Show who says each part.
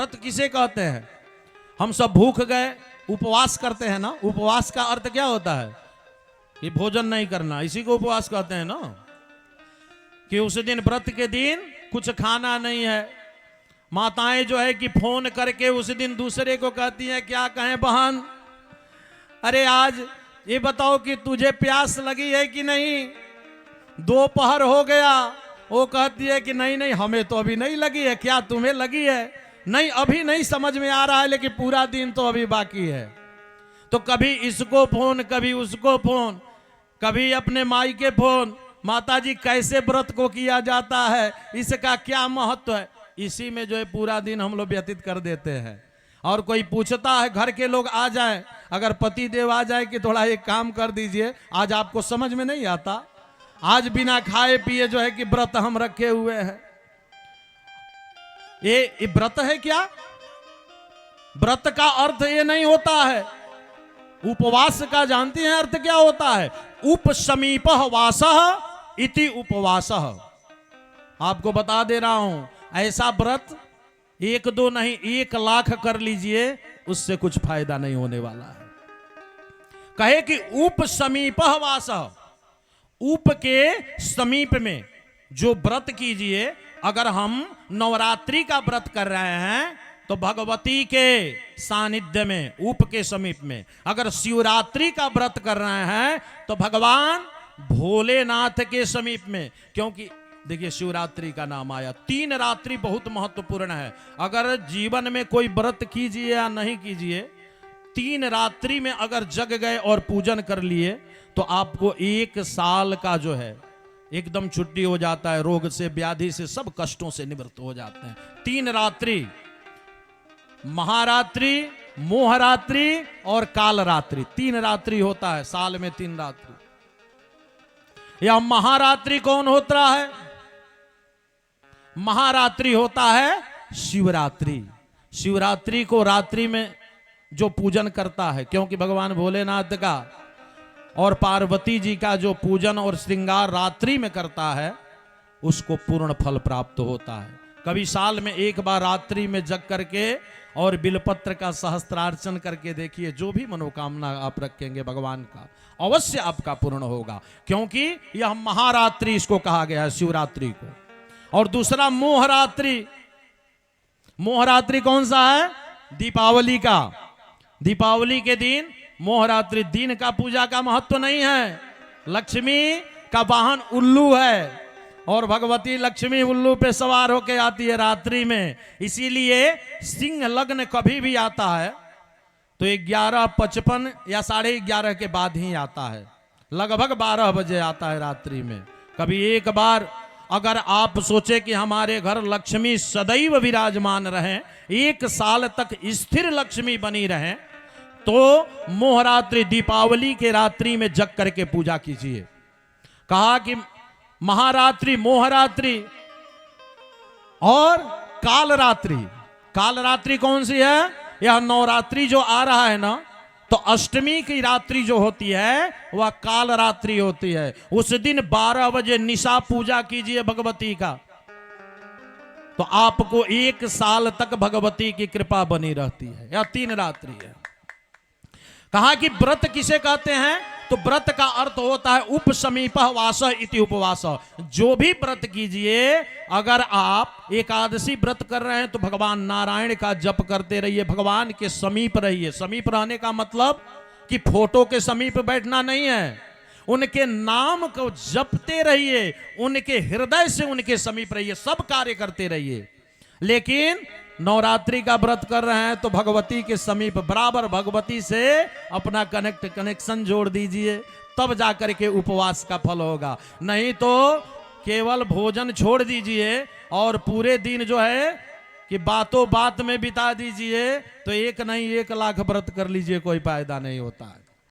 Speaker 1: व्रत किसे कहते हैं? हम सब भूख गए, उपवास करते हैं ना। उपवास का अर्थ क्या होता है? कि भोजन नहीं करना, इसी को उपवास कहते हैं ना। कि उस दिन, व्रत के दिन कुछ खाना नहीं है। माताएं जो है कि फोन करके उस दिन दूसरे को कहती हैं, क्या कहें बहन, अरे आज ये बताओ कि तुझे प्यास लगी है कि नहीं, दोपहर हो गया। वो कहती है कि नहीं नहीं, हमें तो अभी नहीं लगी है, क्या तुम्हें लगी है? नहीं, अभी नहीं समझ में आ रहा है, लेकिन पूरा दिन तो अभी बाकी है। तो कभी इसको फोन, कभी उसको फोन, कभी अपने माई के फोन, माताजी कैसे व्रत को किया जाता है, इसका क्या महत्व है, इसी में जो है पूरा दिन हम लोग व्यतीत कर देते हैं। और कोई पूछता है, घर के लोग आ जाए, अगर पति देव आ जाए कि थोड़ा एक काम कर दीजिए, आज आपको समझ में नहीं आता, आज बिना खाए पिए जो है कि व्रत हम रखे हुए हैं। ये व्रत है क्या? व्रत का अर्थ ये नहीं होता है। उपवास का जानते हैं अर्थ क्या होता है? उपसमीपः वासः इति उपवासः। आपको बता दे रहा हूं, ऐसा व्रत एक दो नहीं, 1,00,000 कर लीजिए, उससे कुछ फायदा नहीं होने वाला है। कहे कि उपसमीपः वासः, उप के समीप में जो व्रत कीजिए। अगर हम नवरात्रि का व्रत कर रहे हैं तो भगवती के सानिध्य में, उप के समीप में। अगर शिवरात्रि का व्रत कर रहे हैं तो भगवान भोलेनाथ के समीप में। क्योंकि देखिए, शिवरात्रि का नाम आया, 3 रात्रि बहुत महत्वपूर्ण है। अगर जीवन में कोई व्रत कीजिए या नहीं कीजिए, 3 रात्रि में अगर जग गए और पूजन कर लिए तो आपको 1 साल का जो है एकदम छुट्टी हो जाता है। रोग से, व्याधि से, सब कष्टों से निवृत्त हो जाते हैं। 3 रात्रि, महारात्रि, मोहरात्रि और कालरात्रि, 3 रात्रि होता है साल में। 3 रात्रि। या महारात्रि कौन होता है? महारात्रि होता है शिवरात्रि। शिवरात्रि को रात्रि में जो पूजन करता है, क्योंकि भगवान भोलेनाथ का और पार्वती जी का जो पूजन और श्रृंगार रात्रि में करता है, उसको पूर्ण फल प्राप्त होता है। कभी साल में एक बार रात्रि में जग करके और बिलपत्र का सहस्त्रार्चन करके देखिए, जो भी मनोकामना आप रखेंगे भगवान का, अवश्य आपका पूर्ण होगा। क्योंकि यह महारात्रि इसको कहा गया है, शिवरात्रि को। और दूसरा मोहरात्रि। मोहरात्रि कौन सा है? दीपावली का। दीपावली के दिन मोहरात्रि, दिन का पूजा का महत्व नहीं है। लक्ष्मी का वाहन उल्लू है और भगवती लक्ष्मी उल्लू पे सवार होके आती है रात्रि में। इसीलिए सिंह लग्न कभी भी आता है तो 11:55 या 11:30 के बाद ही आता है। लगभग 12 बजे आता है रात्रि में। कभी एक बार अगर आप सोचे कि हमारे घर लक्ष्मी सदैव विराजमान रहे, 1 साल तक स्थिर लक्ष्मी बनी रहे, तो मोहरात्रि, दीपावली के रात्रि में जग करके पूजा कीजिए। कहा कि महारात्रि, मोहरात्रि और कालरात्रि। कालरात्रि कौन सी है? यह नवरात्रि जो आ रहा है ना, तो अष्टमी की रात्रि जो होती है वह कालरात्रि होती है। उस दिन 12 बजे निशा पूजा कीजिए भगवती का, तो आपको 1 साल तक भगवती की कृपा बनी रहती है। यह 3 रात्रि है। कहा कि व्रत किसे कहते हैं? तो व्रत का अर्थ होता है उपसमीपः वासः इति उपवासः। जो भी व्रत कीजिए, अगर आप एकादशी व्रत कर रहे हैं तो भगवान नारायण का जप करते रहिए, भगवान के समीप रहिए। समीप रहने का मतलब कि फोटो के समीप बैठना नहीं है, उनके नाम को जपते रहिए, उनके हृदय से उनके समीप रहिए, सब कार्य करते रहिए। लेकिन नवरात्रि का व्रत कर रहे हैं तो भगवती के समीप, बराबर भगवती से अपना कनेक्शन जोड़ दीजिए, तब जाकर के उपवास का फल होगा। नहीं तो केवल भोजन छोड़ दीजिए और पूरे दिन जो है कि बातों बात में बिता दीजिए, तो 1 नहीं 1,00,000 व्रत कर लीजिए, कोई फायदा नहीं होता है।